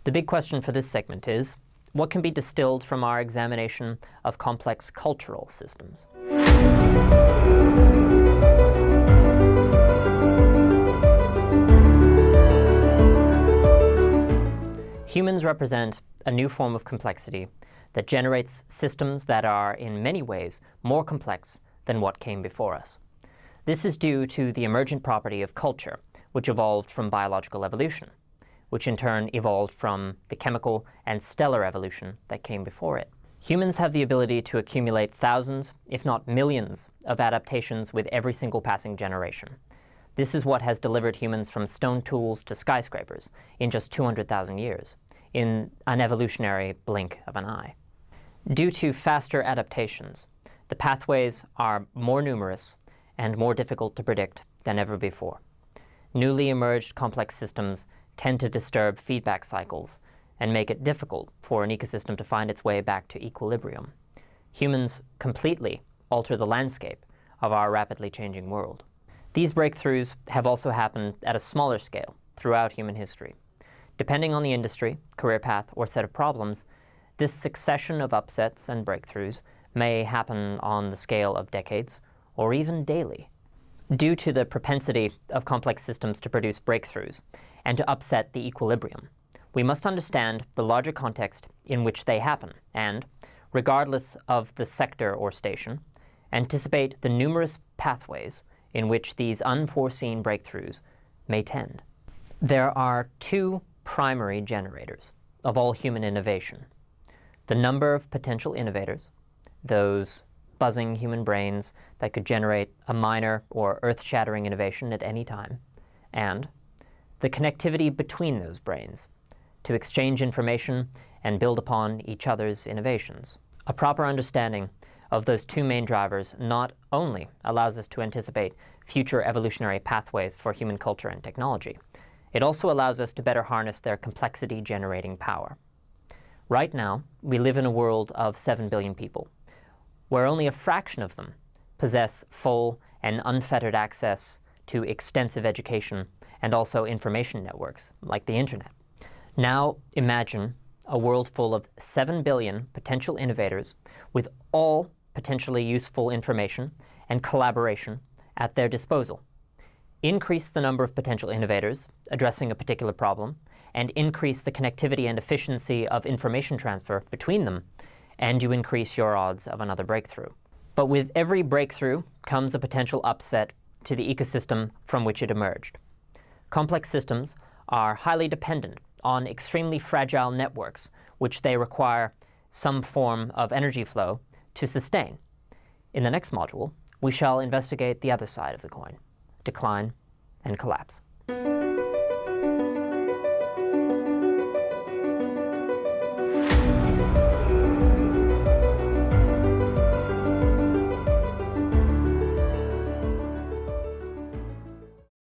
The big question for this segment is, what can be distilled from our examination of complex cultural systems? Humans represent a new form of complexity that generates systems that are in many ways more complex than what came before us. This is due to the emergent property of culture, which evolved from biological evolution, which in turn evolved from the chemical and stellar evolution that came before it. Humans have the ability to accumulate thousands, if not millions, of adaptations with every single passing generation. This is what has delivered humans from stone tools to skyscrapers in just 200,000 years, in an evolutionary blink of an eye. Due to faster adaptations, the pathways are more numerous and more difficult to predict than ever before. Newly emerged complex systems tend to disturb feedback cycles and make it difficult for an ecosystem to find its way back to equilibrium. Humans completely alter the landscape of our rapidly changing world. These breakthroughs have also happened at a smaller scale throughout human history. Depending on the industry, career path, or set of problems, this succession of upsets and breakthroughs may happen on the scale of decades or even daily. Due to the propensity of complex systems to produce breakthroughs and to upset the equilibrium, we must understand the larger context in which they happen and, regardless of the sector or station, anticipate the numerous pathways in which these unforeseen breakthroughs may tend. There are two primary generators of all human innovation: the number of potential innovators, those buzzing human brains that could generate a minor or earth-shattering innovation at any time, and the connectivity between those brains to exchange information and build upon each other's innovations. A proper understanding of those two main drivers not only allows us to anticipate future evolutionary pathways for human culture and technology, it also allows us to better harness their complexity-generating power. Right now, we live in a world of 7 billion people, where only a fraction of them possess full and unfettered access to extensive education and also information networks like the internet. Now imagine a world full of 7 billion potential innovators with all potentially useful information and collaboration at their disposal. Increase the number of potential innovators addressing a particular problem, and increase the connectivity and efficiency of information transfer between them, and you increase your odds of another breakthrough. But with every breakthrough comes a potential upset to the ecosystem from which it emerged. Complex systems are highly dependent on extremely fragile networks, which they require some form of energy flow to sustain. In the next module, we shall investigate the other side of the coin: decline and collapse.